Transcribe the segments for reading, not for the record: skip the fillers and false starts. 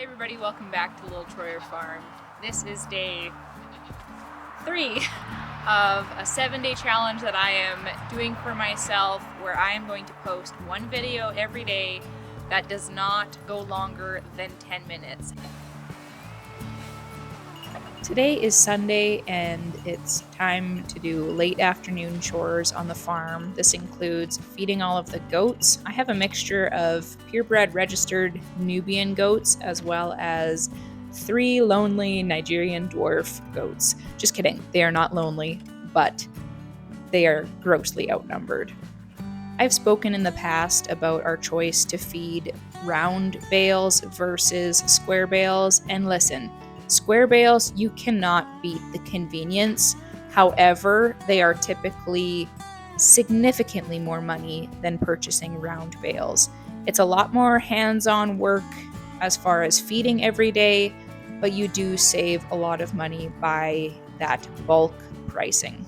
everybody, welcome back to Lil Troyer Farm. This is day 3 of a 7-day challenge that I am doing for myself, where I am going to post one video every day that does not go longer than 10 minutes. Today is Sunday and it's time to do late afternoon chores on the farm. This includes feeding all of the goats. I have a mixture of purebred registered Nubian goats as well as 3 lonely Nigerian dwarf goats. Just kidding, they are not lonely, but they are grossly outnumbered. I've spoken in the past about our choice to feed round bales versus square bales, and listen, square bales, you cannot beat the convenience. However, they are typically significantly more money than purchasing round bales. It's a lot more hands-on work as far as feeding every day, but you do save a lot of money by that bulk pricing.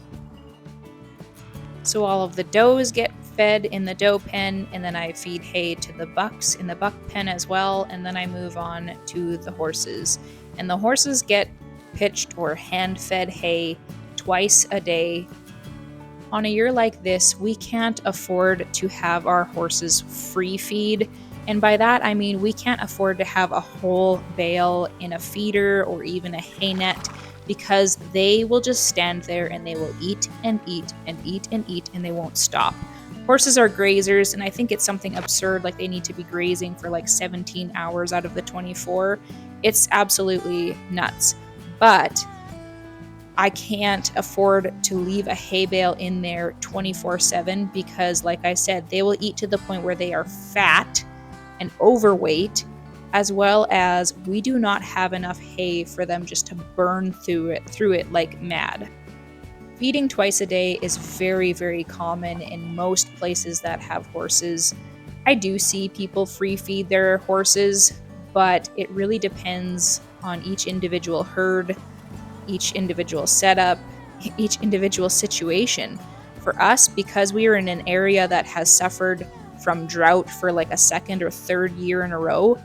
So all of the does get fed in the doe pen, and then I feed hay to the bucks in the buck pen as well, and then I move on to the horses. And the horses get pitched or hand-fed hay twice a day. On a year like this, we can't afford to have our horses free feed. And by that, I mean we can't afford to have a whole bale in a feeder or even a hay net, because they will just stand there and they will eat and eat and eat and eat, and they won't stop. Horses are grazers, and I think it's something absurd, like they need to be grazing for like 17 hours out of the 24. It's absolutely nuts. But I can't afford to leave a hay bale in there 24/7 because, like I said, they will eat to the point where they are fat and overweight, as well as we do not have enough hay for them just to burn through it like mad. Feeding twice a day is very, very common in most places that have horses. I do see people free feed their horses, but it really depends on each individual herd, each individual setup, each individual situation. For us, because we are in an area that has suffered from drought for like a second or third year in a row,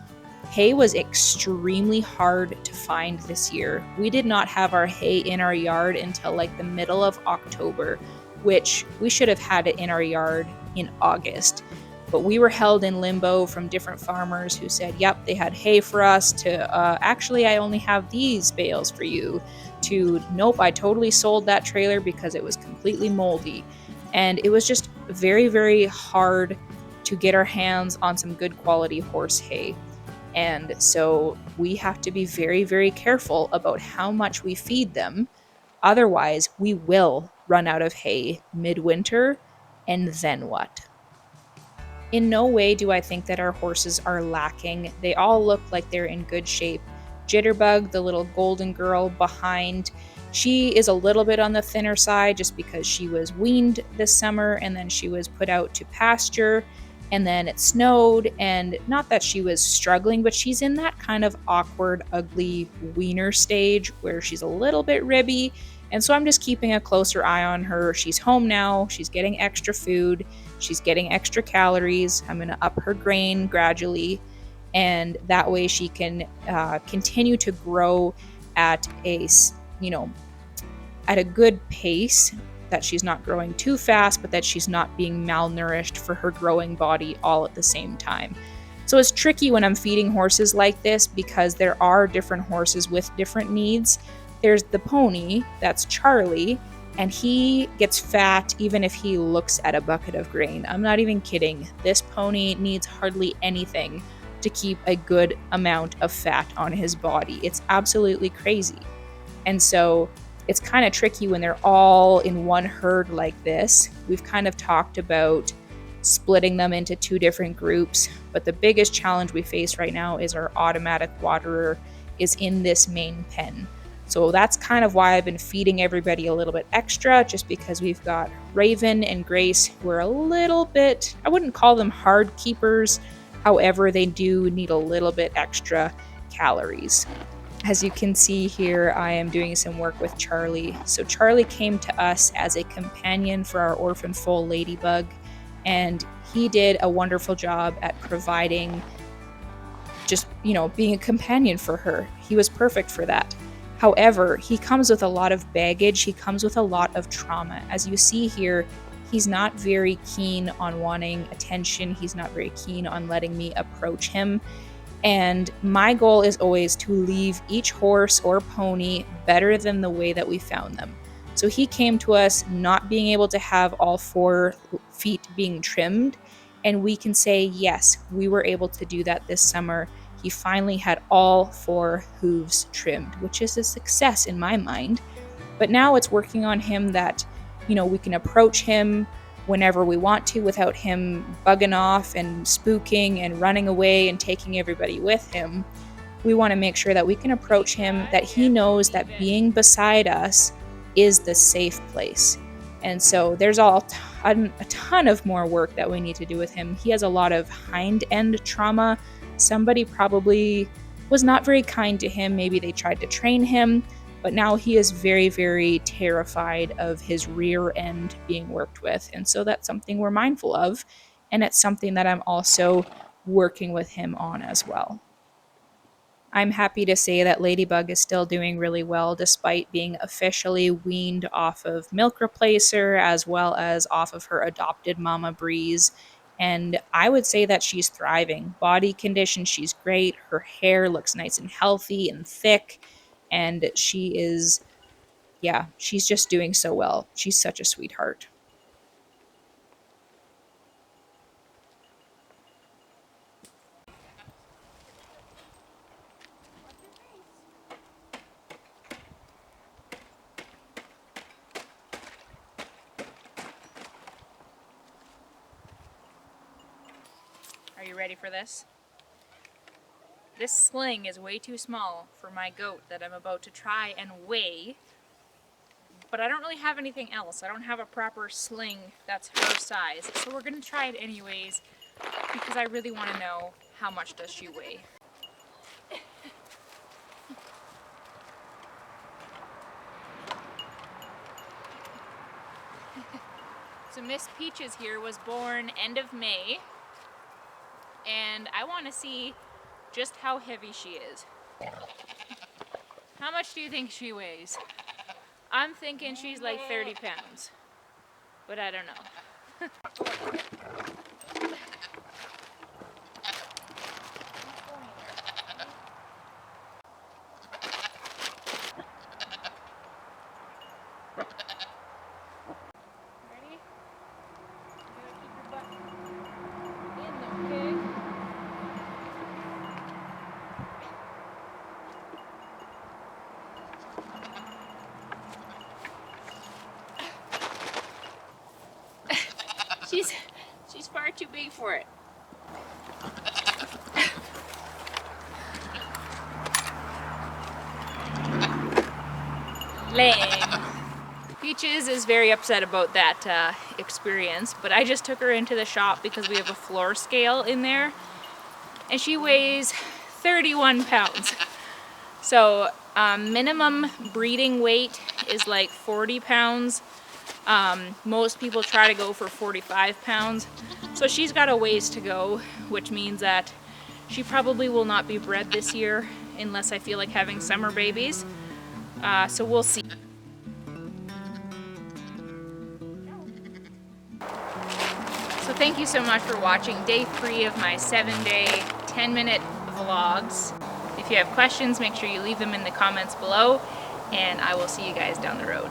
hay was extremely hard to find this year. We did not have our hay in our yard until like the middle of October, which we should have had it in our yard in August. But we were held in limbo from different farmers who said, yep, they had hay for us, to actually, I only have these bales for you, to nope, I totally sold that trailer because it was completely moldy. And it was just very, very hard to get our hands on some good quality horse hay. And so we have to be very, very careful about how much we feed them. Otherwise, we will run out of hay midwinter, and then what? In no way do I think that our horses are lacking. They all look like they're in good shape. Jitterbug, the little golden girl behind, she is a little bit on the thinner side just because she was weaned this summer and then she was put out to pasture. And then it snowed, and not that she was struggling, but she's in that kind of awkward, ugly weaner stage where she's a little bit ribby. And so I'm just keeping a closer eye on her. She's home now. She's getting extra food. She's getting extra calories. I'm going to up her grain gradually. And that way she can continue to grow at at a good pace, that she's not growing too fast, but that she's not being malnourished for her growing body all at the same time. So it's tricky when I'm feeding horses like this because there are different horses with different needs. There's the pony, that's Charlie, and he gets fat even if he looks at a bucket of grain. I'm not even kidding. This pony needs hardly anything to keep a good amount of fat on his body. It's absolutely crazy. And so it's kind of tricky when they're all in one herd like this. We've kind of talked about splitting them into 2 different groups, but the biggest challenge we face right now is our automatic waterer is in this main pen. So that's kind of why I've been feeding everybody a little bit extra, just because we've got Raven and Grace who are a little bit, I wouldn't call them hard keepers, however, they do need a little bit extra calories. As you can see here, I am doing some work with Charlie. So Charlie came to us as a companion for our orphan foal Ladybug, and he did a wonderful job at providing just being a companion for her. He was perfect for that. However, he comes with a lot of baggage. He comes with a lot of trauma. As you see here, he's not very keen on wanting attention. He's not very keen on letting me approach him. And my goal is always to leave each horse or pony better than the way that we found them. So he came to us not being able to have all 4 feet being trimmed. And we can say, yes, we were able to do that this summer. He finally had all 4 hooves trimmed, which is a success in my mind. But now it's working on him that, we can approach him whenever we want to without him bugging off and spooking and running away and taking everybody with him. We want to make sure that we can approach him, that he knows that being beside us is the safe place. And so there's a ton of more work that we need to do with him. He has a lot of hind end trauma. Somebody probably was not very kind to him. Maybe they tried to train him, but now he is very, very terrified of his rear end being worked with. And so that's something we're mindful of. And it's something that I'm also working with him on as well. I'm happy to say that Ladybug is still doing really well despite being officially weaned off of Milk Replacer as well as off of her adopted mama Breeze. And I would say that she's thriving. Body condition, she's great. Her hair looks nice and healthy and thick. And she's just doing so well. She's such a sweetheart. Are you ready for this? This sling is way too small for my goat that I'm about to try and weigh, but I don't really have anything else. I don't have a proper sling that's her size, so we're gonna try it anyways because I really want to know how much does she weigh. So Miss Peaches here was born end of May, and I want to see just how heavy she is. How much do you think she weighs? I'm thinking she's like 30 pounds, but I don't know. Ready? You gotta keep your butt in there, okay? She's far too big for it. Lame. Peaches is very upset about that experience, but I just took her into the shop because we have a floor scale in there, and she weighs 31 pounds. So minimum breeding weight is like 40 pounds. Most people try to go for 45 pounds. So she's got a ways to go, which means that she probably will not be bred this year unless I feel like having summer babies. So we'll see. So thank you so much for watching day 3 of my 7-day, 10-minute vlogs. If you have questions, make sure you leave them in the comments below, and I will see you guys down the road.